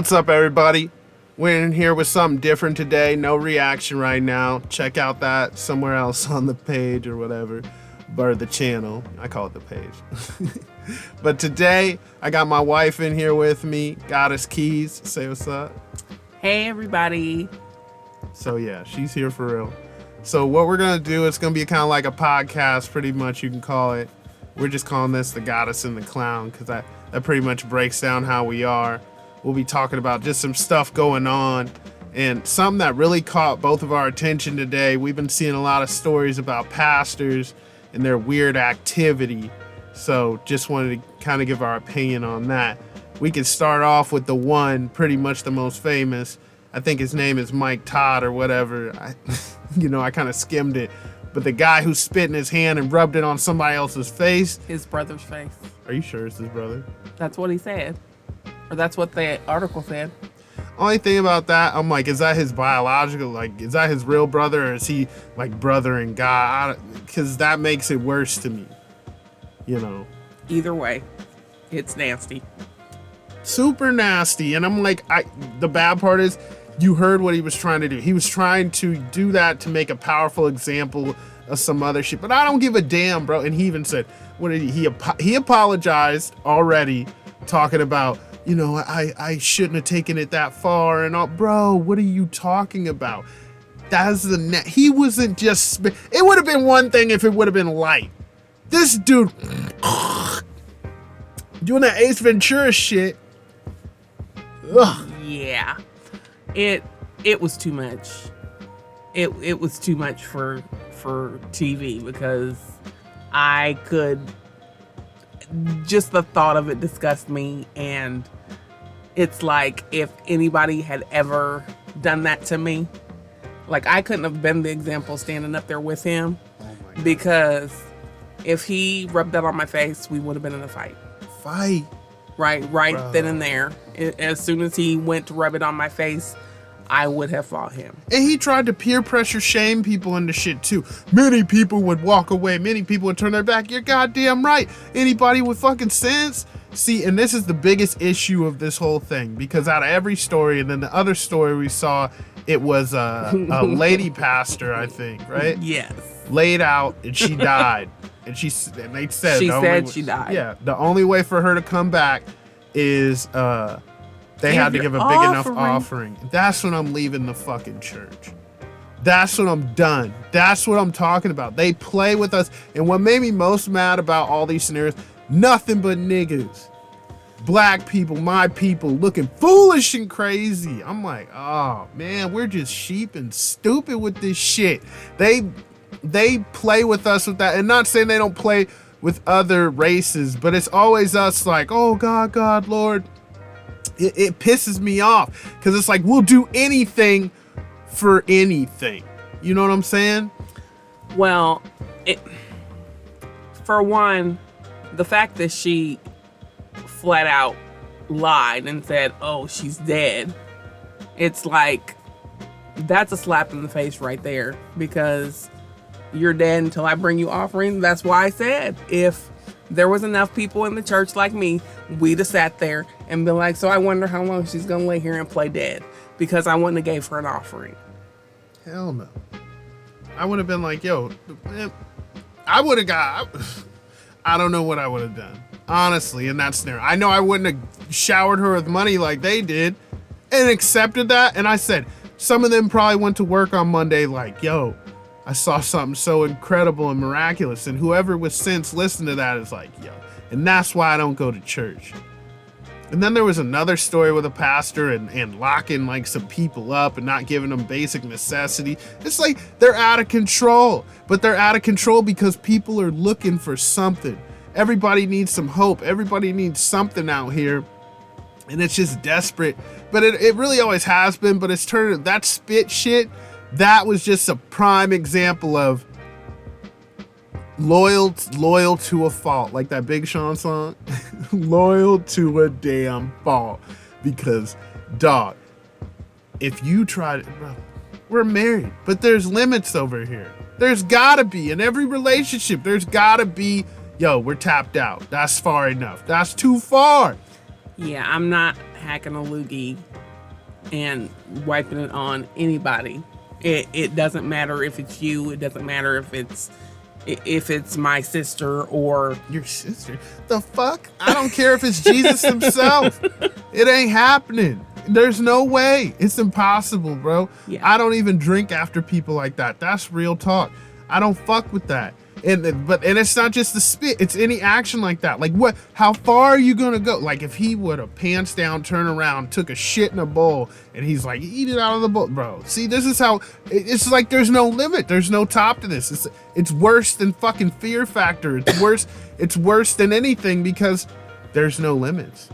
What's up, everybody? We're in here with something different today. No reaction right now. Check out that somewhere else on the page or whatever. Or the channel. I call it the page. But today, I got my wife in here with me. Goddess Keys. Say what's up. Hey, everybody. So yeah, she's here for real. So what we're going to do, it's going to be kind of like a podcast, pretty much, you can call it. We're just calling this The Goddess and the Clown, because that pretty much breaks down how we are. We'll be talking about just some stuff going on, and something that really caught both of our attention today. We've been seeing a lot of stories about pastors and their weird activity, so just wanted to kind of give our opinion on that. We could start off with the one, pretty much the most famous. I think his name is Mike Todd or whatever. I kind of skimmed it. But the guy who spit in his hand and rubbed it on somebody else's face. His brother's face. Are you sure it's his brother? That's what he said. Or that's what the article said. Only thing about that, I'm like, is that his biological, is that his real brother, or is he like brother and God? Because that makes it worse to me, Either way, it's nasty. Super nasty. And I'm like, the bad part is, you heard what he was trying to do. He was trying to do that to make a powerful example of some other shit. But I don't give a damn, bro. And he even said, what did he apologized already, talking about, I shouldn't have taken it that far and all. Bro, what are you talking about? That's he wasn't just, it would have been one thing if it would have been light. This dude doing that Ace Ventura shit. Ugh. Yeah. It was too much. It was too much for TV, because I could, just the thought of it disgusts me. And it's like, if anybody had ever done that to me, like, I couldn't have been the example standing up there with him, because if he rubbed that on my face, we would have been in a fight. Right Bro. Then and there. As soon as he went to rub it on my face, I would have fought him. And he tried to peer pressure shame people into shit too. Many people would walk away. Many people would turn their back. You're goddamn right. Anybody with fucking sense? See, and this is the biggest issue of this whole thing, because out of every story, and then the other story we saw, it was a lady pastor, I think, right? Yes. Laid out, and she died. And they said she died. Yeah, the only way for her to come back is they had to give a big enough offering. That's when I'm leaving the fucking church. That's when I'm done. That's what I'm talking about. They play with us. And what made me most mad about all these scenarios, nothing but niggas. Black people, my people, looking foolish and crazy. I'm like, oh man, we're just sheep and stupid with this shit. They play with us with that, and not saying they don't play with other races, but it's always us like, oh God, Lord. It pisses me off, because it's like, we'll do anything for anything. You know what I'm saying? Well, for one, the fact that she flat out lied and said, oh, she's dead, it's like, that's a slap in the face right there, because you're dead until I bring you offering. That's why I said, if there was enough people in the church like me, we'd have sat there and been like, so I wonder how long she's gonna lay here and play dead, because I wouldn't have gave her an offering. Hell no. I would have been like, yo, man, I would have I don't know what I would have done, honestly, in that scenario. I know I wouldn't have showered her with money like they did and accepted that. And I said, some of them probably went to work on Monday like, yo, I saw something so incredible and miraculous. And whoever with sense listened to that is like, yo. And that's why I don't go to church. And then there was another story with a pastor and locking like some people up and not giving them basic necessity. It's like, they're out of control. But they're out of control because people are looking for something. Everybody needs some hope. Everybody needs something out here. And it's just desperate. But it really always has been. But it's turned, that spit shit, that was just a prime example of loyal to a fault, like that Big Sean song. Loyal to a damn fault. Because, dog, if you try to, bro, we're married, but there's limits over here. There's gotta be, in every relationship, there's gotta be, yo, we're tapped out. That's far enough. That's too far. Yeah, I'm not hacking a loogie and wiping it on anybody. It doesn't matter if it's you. It doesn't matter if it's my sister or your sister. The fuck? I don't care if it's Jesus himself. It ain't happening. There's no way. It's impossible, bro. Yeah. I don't even drink after people like that. That's real talk. I don't fuck with that. And it's not just the spit, it's any action like that. Like what, how far are you gonna go? Like if he would have pants down, turn around, took a shit in a bowl, and he's like, eat it out of the bowl, bro. See, this is how, it's like there's no limit, there's no top to this. It's worse than fucking Fear Factor. It's worse than anything because there's no limits.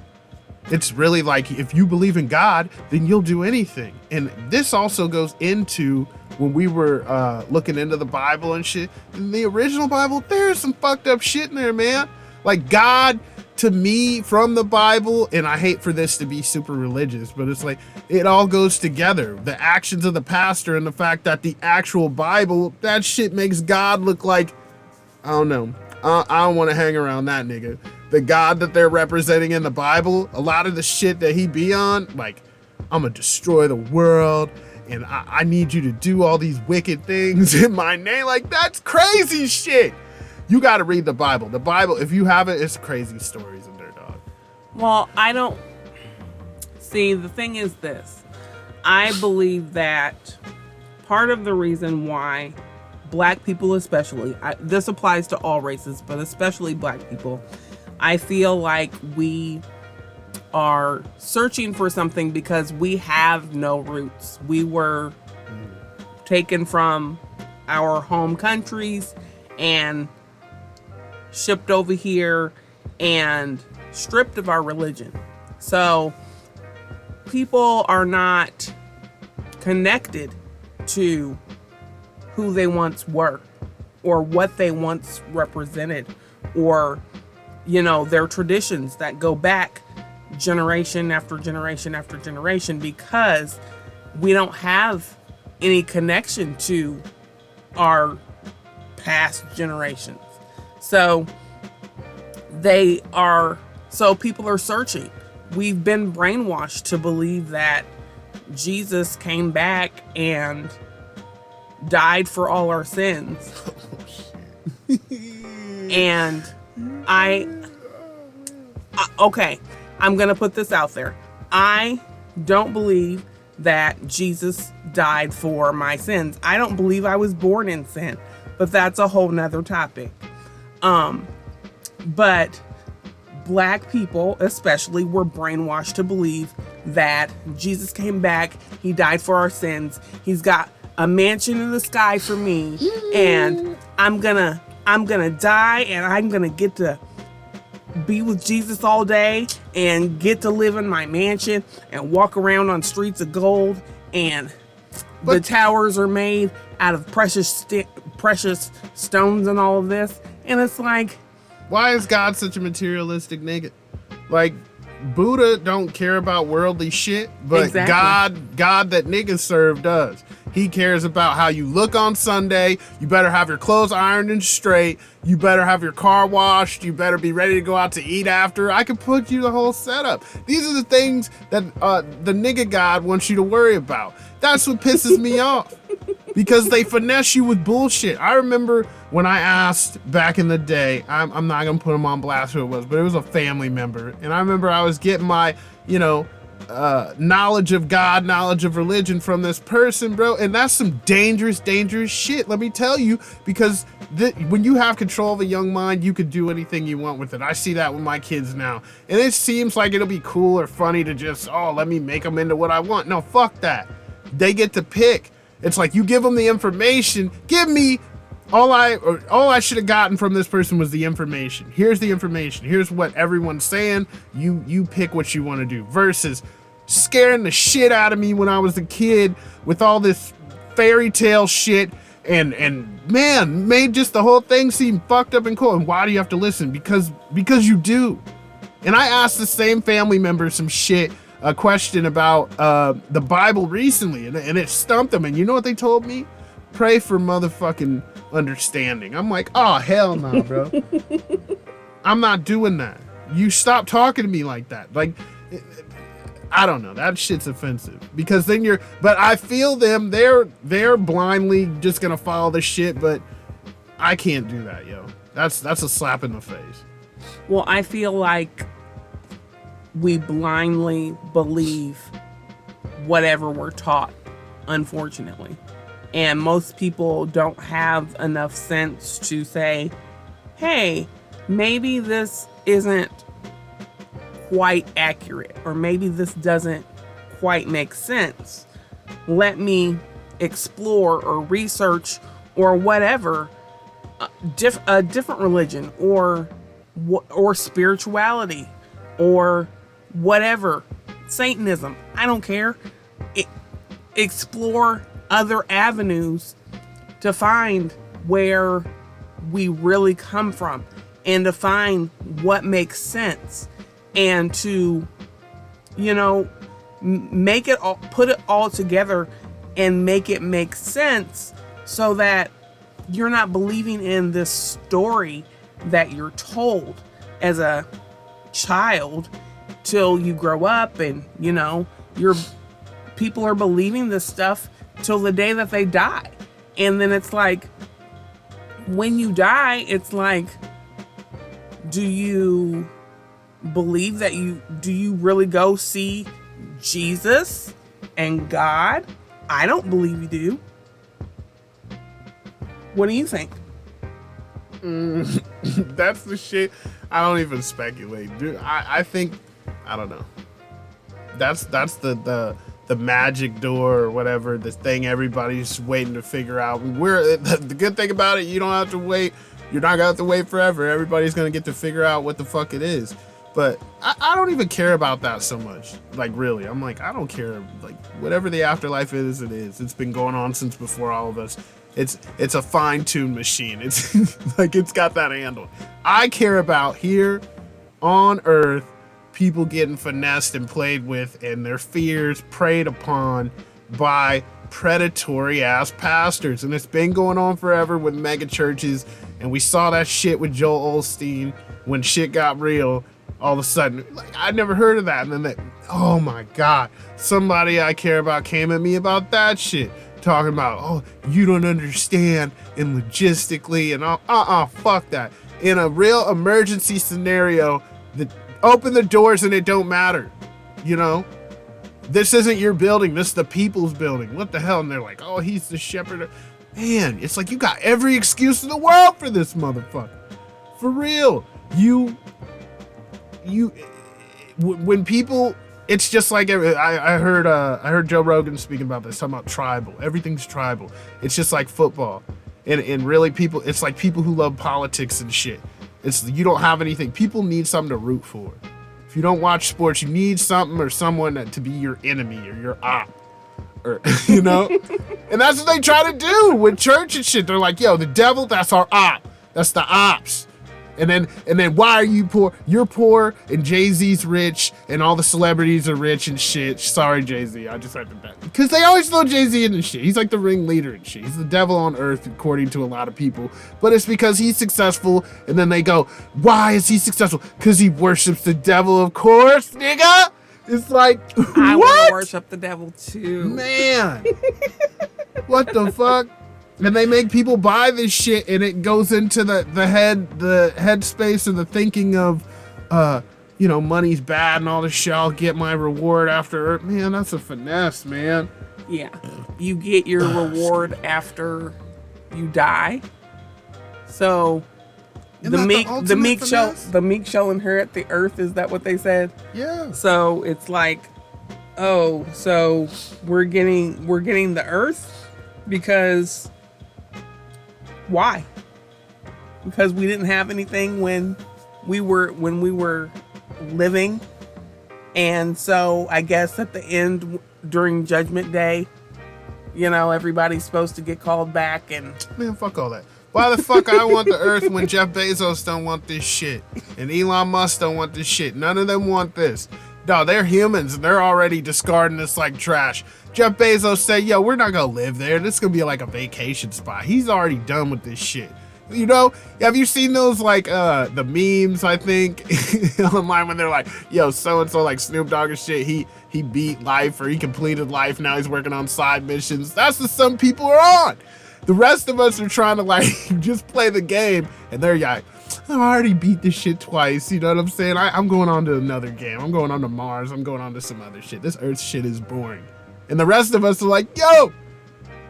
It's really like, if you believe in God, then you'll do anything. And this also goes into when we were looking into the Bible and shit. In the original Bible, there's some fucked up shit in there, man. Like God, to me, from the Bible, and I hate for this to be super religious, but it's like, it all goes together. The actions of the pastor and the fact that the actual Bible, that shit makes God look like, I don't know. I don't want to hang around that nigga. The God that they're representing in the Bible, a lot of the shit that he be on, like, I'm gonna destroy the world, and I need you to do all these wicked things in my name. Like, that's crazy shit. You gotta read the Bible. The Bible, if you haven't, it's crazy stories in there, dog. Well, I don't see, the thing is this. I believe that part of the reason why Black people especially, this applies to all races, but especially Black people, I feel like we are searching for something because we have no roots. We were taken from our home countries and shipped over here and stripped of our religion. So people are not connected to who they once were or what they once represented or, you know, their traditions that go back generation after generation after generation, because we don't have any connection to our past generations. So people are searching. We've been brainwashed to believe that Jesus came back and died for all our sins. And okay, I'm gonna put this out there. I don't believe that Jesus died for my sins. I don't believe I was born in sin, but that's a whole nother topic. But Black people especially were brainwashed to believe that Jesus came back, he died for our sins, he's got a mansion in the sky for me, and I'm gonna die and I'm gonna get to be with Jesus all day and get to live in my mansion and walk around on streets of gold, and the towers are made out of precious stones and all of this. And it's like, why is God such a materialistic nigga? Like, Buddha don't care about worldly shit, but exactly. God that niggas serve does. He cares about how you look on Sunday. You better have your clothes ironed and straight. You better have your car washed. You better be ready to go out to eat after. I could put you the whole setup. These are the things that the nigga God wants you to worry about. That's what pisses me off. Because they finesse you with bullshit. I remember when I asked back in the day, I'm not going to put him on blast who it was, but it was a family member. And I remember I was getting my, knowledge of God, knowledge of religion from this person, bro. And that's some dangerous, dangerous shit, let me tell you. Because when you have control of a young mind, you could do anything you want with it. I see that with my kids now. And it seems like it'll be cool or funny to just, let me make them into what I want. No, fuck that. They get to pick. It's like you give them the information. Give me all I should have gotten from this person was the information. Here's the information. Here's what everyone's saying. You pick what you want to do. Versus scaring the shit out of me when I was a kid with all this fairy tale shit and man, made just the whole thing seem fucked up and cool. And why do you have to listen? Because you do. And I asked the same family member some shit. A question about the Bible recently, and it stumped them. And you know what they told me? Pray for motherfucking understanding. I'm like, oh, hell no, bro. I'm not doing that. You stop talking to me like that. Like, I don't know. That shit's offensive because then but I feel them. They're blindly just gonna follow the shit, but I can't do that, yo. That's a slap in the face. Well, I feel like we blindly believe whatever we're taught, unfortunately. And most people don't have enough sense to say, hey, maybe this isn't quite accurate, or maybe this doesn't quite make sense. Let me explore or research or whatever a different religion or spirituality or whatever, Satanism, I don't care. Explore other avenues to find where we really come from and to find what makes sense and to, make it all, put it all together and make it make sense so that you're not believing in this story that you're told as a child till you grow up and, your people are believing this stuff till the day that they die. And then it's like, when you die, it's like, do you believe that do you really go see Jesus and God? I don't believe you do. What do you think? That's the shit. I don't even speculate, dude. I think, I don't know. That's the magic door or whatever, this thing everybody's waiting to figure out. The good thing about it, you don't have to wait. You're not gonna have to wait forever. Everybody's gonna get to figure out what the fuck it is. But I don't even care about that so much. Like, really, I'm like, I don't care. Like, whatever the afterlife is, it is. It's been going on since before all of us. It's a fine-tuned machine. It's like, it's got that handle. I care about here on Earth, people getting finessed and played with and their fears preyed upon by predatory ass pastors. And it's been going on forever with mega churches. And we saw that shit with Joel Osteen when shit got real. All of a sudden, like, I'd never heard of that. And then oh my God, somebody I care about came at me about that shit. Talking about, oh, you don't understand and logistically and all, fuck that. In a real emergency scenario, open the doors and it don't matter. This isn't your building. This is the people's building. What the hell? And they're like, oh, he's the shepherd. Man, it's like you got every excuse in the world for this motherfucker. For real. When people, it's just like, I heard Joe Rogan speaking about this, talking about tribal. Everything's tribal. It's just like football. And really people, it's like people who love politics and shit. You don't have anything. People need something to root for. If you don't watch sports, you need something or someone to be your enemy or your op. Or, And that's what they try to do with church and shit. They're like, yo, the devil, that's our op. That's the ops. And then why are you poor? You're poor and Jay-Z's rich and all the celebrities are rich and shit. Sorry, Jay-Z. I just had to bet. Because they always throw Jay-Z in the shit. He's like the ringleader and shit. He's the devil on earth, according to a lot of people. But it's because he's successful. And then they go, why is he successful? Because he worships the devil, of course, nigga. It's like, I what? want to worship the devil too. Man. What the fuck? And they make people buy this shit, and it goes into the head space and the thinking of, money's bad and all this shit. I'll get my reward after. Man, that's a finesse, man. Yeah, you get your reward after you die. So the meek shall inherit the earth. Is that what they said? Yeah. So it's like, oh, so we're getting the earth because. Why? Because we didn't have anything when we were living. And so I guess at the end, during Judgment Day, everybody's supposed to get called back and... Man, fuck all that. Why the fuck I want the earth when Jeff Bezos don't want this shit? And Elon Musk don't want this shit. None of them want this. No, they're humans and they're already discarding this like trash. Jeff Bezos said, yo, we're not gonna live there. This is gonna be like a vacation spot. He's already done with this shit. You know, have you seen those like the memes, I think, online when they're like, yo, so and so like Snoop Dogg and shit, he beat life or he completed life, now he's working on side missions. That's the some people are on. The rest of us are trying to like just play the game, and they're like, I already beat this shit twice, you know what I'm saying? I'm going on to another game. I'm going on to Mars. I'm going on to some other shit. This Earth shit is boring. And the rest of us are like, yo,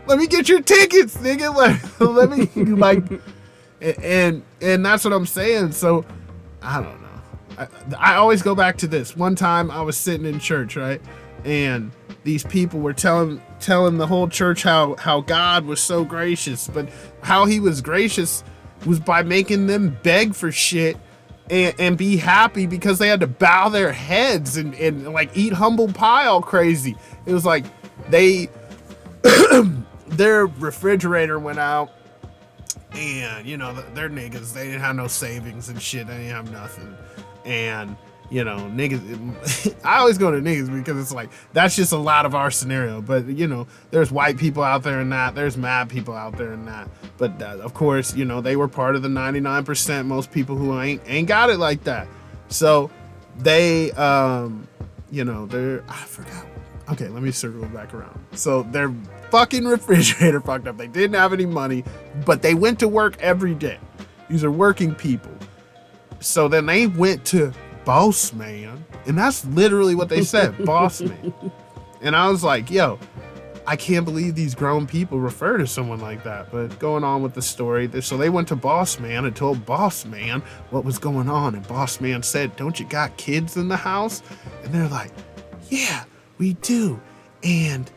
let me get your tickets, nigga. Let me like, and that's what I'm saying. So I don't know. I always go back to this. One time I was sitting in church, right? And these people were telling the whole church how God was so gracious, but how he was gracious was by making them beg for shit and be happy because they had to bow their heads and like eat humble pie all crazy. It was like their refrigerator went out, and you know they're niggas. They didn't have no savings and shit. They didn't have nothing, and you know niggas. I always go to niggas because it's like that's just a lot of our scenario. But you know, there's white people out there and that. There's mad people out there and that. But of course, you know they were part of the 99%. Most people who ain't got it like that. So they, you know, I forgot. Okay, let me circle back around. So their fucking refrigerator fucked up. They didn't have any money, but they went to work every day. These are working people. So then they went to Boss Man, and that's literally what they said, Boss Man. And I was like, yo, I can't believe these grown people refer to someone like that. But going on with the story, so they went to Boss Man and told Boss Man what was going on. And Boss Man said, don't you got kids in the house? And they're like, yeah, we do. And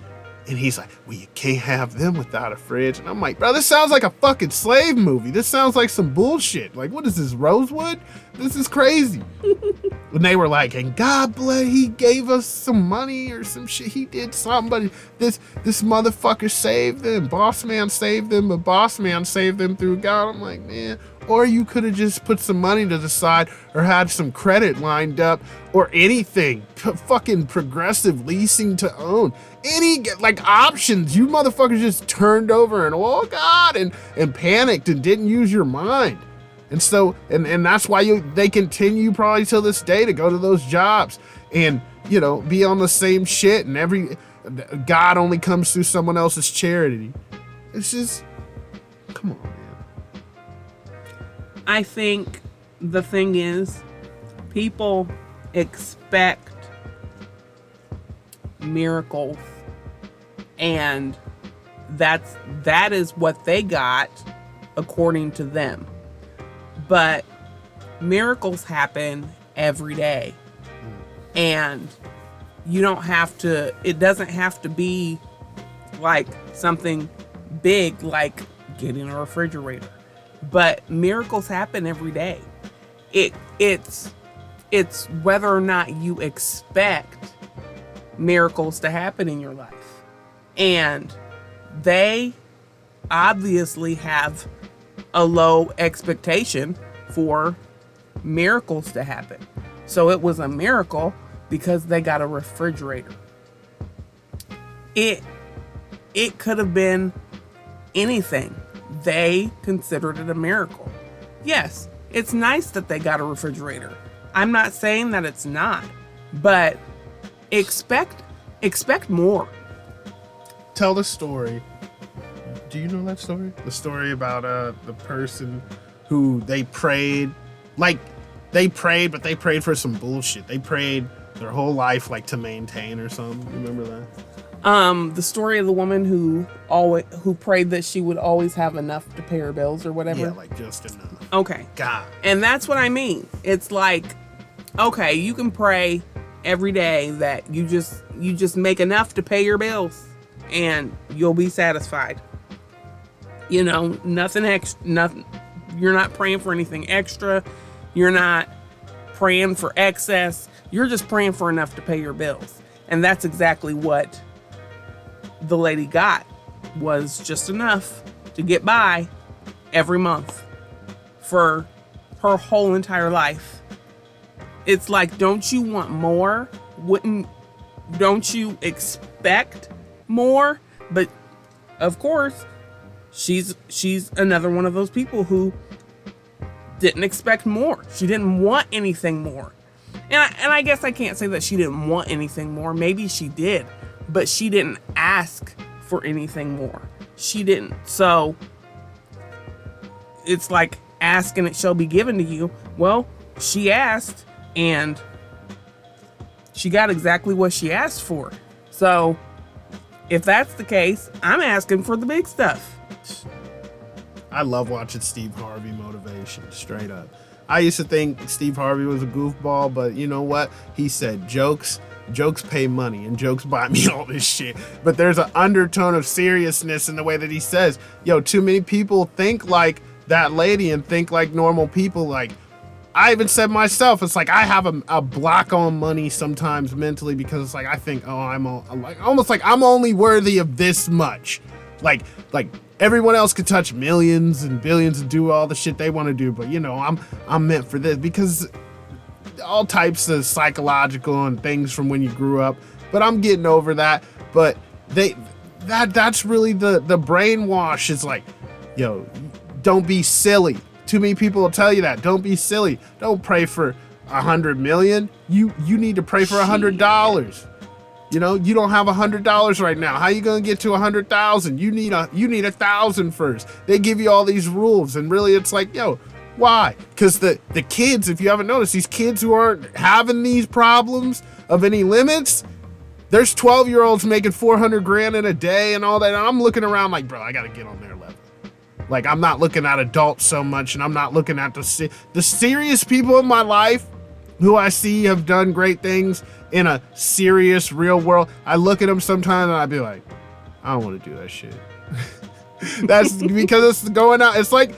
he's like, well, you can't have them without a fridge. And I'm like, bro, this sounds like a fucking slave movie. This sounds like some bullshit. Like, what is this, Rosewood? This is crazy. And they were like, and God bless, he gave us some money or some shit. He did something, but this motherfucker saved them. Boss Man saved them, but Boss Man saved them through God. I'm like, man. Or you could have just put some money to the side or had some credit lined up or anything. Fucking Progressive leasing to own. Any like options. You motherfuckers just turned over and oh God and panicked and didn't use your mind. And so and that's why they continue probably till this day to go to those jobs and you know be on the same shit, and God only comes through someone else's charity. It's just come on, man. I think the thing is, people expect miracles, and that is what they got according to them. But miracles happen every day, and it doesn't have to be like something big like getting a refrigerator. But miracles happen every day. It's whether or not you expect miracles to happen in your life. And they obviously have a low expectation for miracles to happen. So it was a miracle because they got a refrigerator. It could have been anything. They considered it a miracle. Yes, it's nice that they got a refrigerator. I'm not saying that it's not, but expect more. Tell the story. Do you know that story? The story about the person who they prayed, but they prayed for some bullshit. They prayed their whole life like to maintain or something. You remember that? The story of the woman who prayed that she would always have enough to pay her bills or whatever. Yeah, like just enough. Okay. God. And that's what I mean. It's like, okay, you can pray every day that you just make enough to pay your bills and you'll be satisfied. You know, nothing extra, nothing. You're not praying for anything extra. You're not praying for excess. You're just praying for enough to pay your bills. And that's exactly what the lady got, was just enough to get by every month for her whole entire life. It's like, don't you want more? Don't you expect more? But of course, She's another one of those people who didn't expect more. She didn't want anything more. And I guess I can't say that she didn't want anything more. Maybe she did, but she didn't ask for anything more. She didn't. So it's like, ask and it shall be given to you. Well, she asked and she got exactly what she asked for. So if that's the case, I'm asking for the big stuff. I love watching Steve Harvey motivation, straight up. I used to think Steve Harvey was a goofball, but you know what? He said jokes pay money and jokes buy me all this shit. But there's an undertone of seriousness in the way that he says, yo, too many people think like that lady and think like normal people. Like, I even said myself, it's like I have a block on money sometimes mentally, because it's like I think, oh, I'm almost like I'm only worthy of this much. Like everyone else could touch millions and billions and do all the shit they want to do, but you know, I'm meant for this, because all types of psychological and things from when you grew up. But I'm getting over that. But that's really the brainwash. Is like, yo, don't be silly. Too many people will tell you that. Don't be silly. Don't pray for 100 million. You need to pray for $100. You know, you don't have $100 right now. How you gonna get to 100,000? You need 1,000 first. They give you all these rules, and really, it's like, yo, why? Because the kids, if you haven't noticed, these kids who aren't having these problems of any limits, there's 12-year-olds making 400 grand in a day and all that. And I'm looking around like, bro, I gotta get on their level. Like, I'm not looking at adults so much, and I'm not looking at the serious people in my life who I see have done great things in a serious real world. I look at them sometimes and I'd be like, I don't want to do that shit. That's because it's going out. It's like,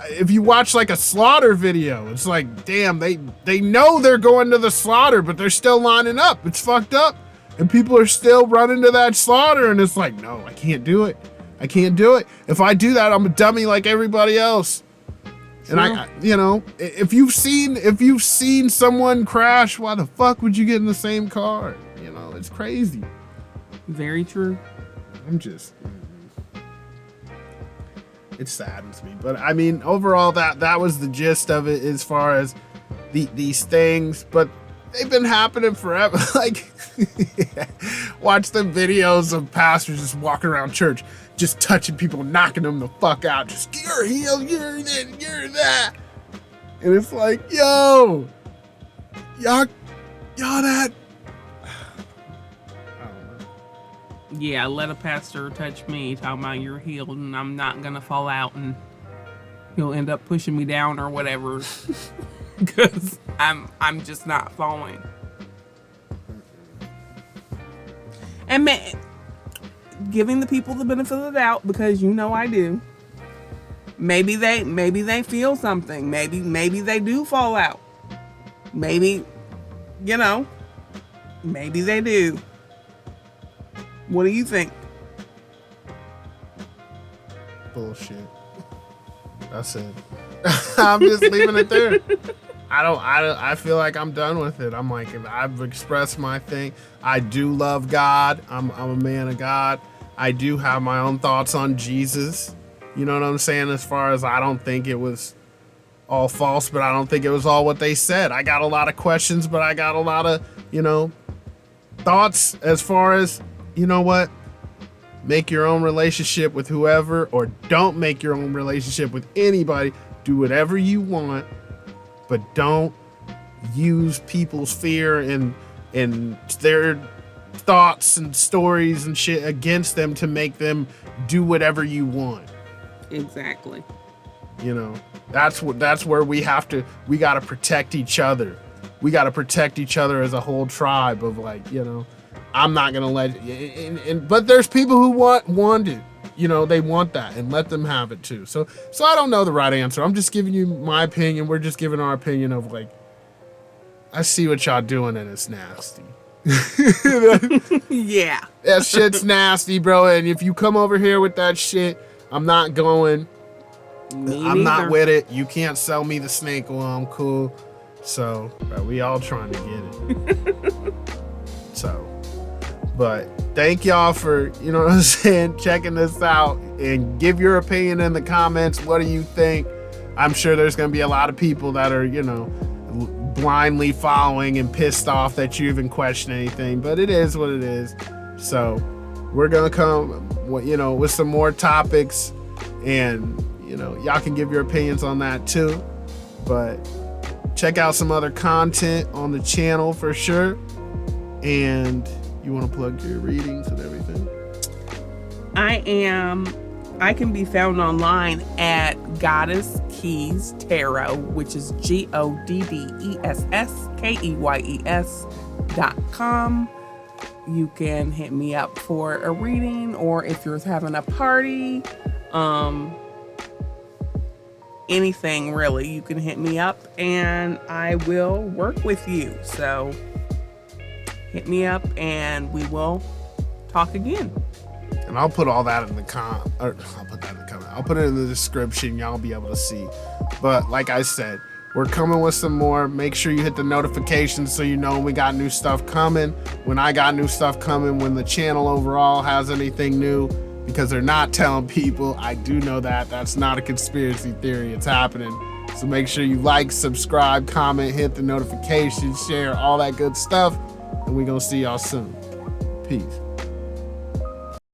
if you watch like a slaughter video, it's like, damn, they know they're going to the slaughter, but they're still lining up. It's fucked up. And people are still running to that slaughter, and it's like, no, I can't do it. I can't do it. If I do that, I'm a dummy like everybody else. And I, you know, if you've seen someone crash, why the fuck would you get in the same car? You know, it's crazy. Very true. It saddens me. But I mean, overall, that was the gist of it as far as these things. But they've been happening forever. Like, watch the videos of pastors just walking around church, just touching people, knocking them the fuck out. Just, you're healed, you're this, you're that. And it's like, yo, y'all that. Yeah, let a pastor touch me, talking about you're healed and I'm not gonna fall out and he'll end up pushing me down or whatever. Because I'm just not falling. And giving the people the benefit of the doubt, because you know I do. Maybe they feel something. Maybe they do fall out. Maybe, you know, maybe they do. What do you think? Bullshit. That's it. I'm just leaving it there. I feel like I'm done with it. I'm like, I've expressed my thing. I do love God. I'm a man of God. I do have my own thoughts on Jesus. You know what I'm saying? As far as, I don't think it was all false, but I don't think it was all what they said. I got a lot of questions, but I got a lot of, you know, thoughts as far as, you know what? Make your own relationship with whoever, or don't make your own relationship with anybody. Do whatever you want, but don't use people's fear and their thoughts and stories and shit against them to make them do whatever you want. Exactly. You know, that's where we got to protect each other. We got to protect each other as a whole tribe of, like, you know, I'm not going to let, but there's people who want it. You know, they want that, and let them have it too. So I don't know the right answer. I'm just giving you my opinion. We're just giving our opinion of, like, I see what y'all doing, and it's nasty. Yeah. That shit's nasty, bro. And if you come over here with that shit, I'm not going. I'm not with it. You can't sell me the snake oil. I'm cool. So, bro, we all trying to get it. So, but thank y'all for, you know what I'm saying, checking this out. and give your opinion in the comments. What do you think? I'm sure there's going to be a lot of people that are, blindly following and pissed off that you even question anything, but it is what it is. So we're going to come, with some more topics, and, y'all can give your opinions on that too. But check out some other content on the channel for sure. And you want to plug your readings and everything? I can be found online at Goddess Keys Tarot, which is GODDESSKEYES.com. You can hit me up for a reading, or if you're having a party, anything really, you can hit me up and I will work with you. So hit me up and we will talk again. And I'll put all that in the I'll put it in the description. Y'all be able to see. But like I said, we're coming with some more. Make sure you hit the notifications so you know when we got new stuff coming. When I got new stuff coming, when the channel overall has anything new, because they're not telling people. I do know that. That's not a conspiracy theory. It's happening. So make sure you like, subscribe, comment, hit the notifications, share, all that good stuff. And we're going to see y'all soon. Peace.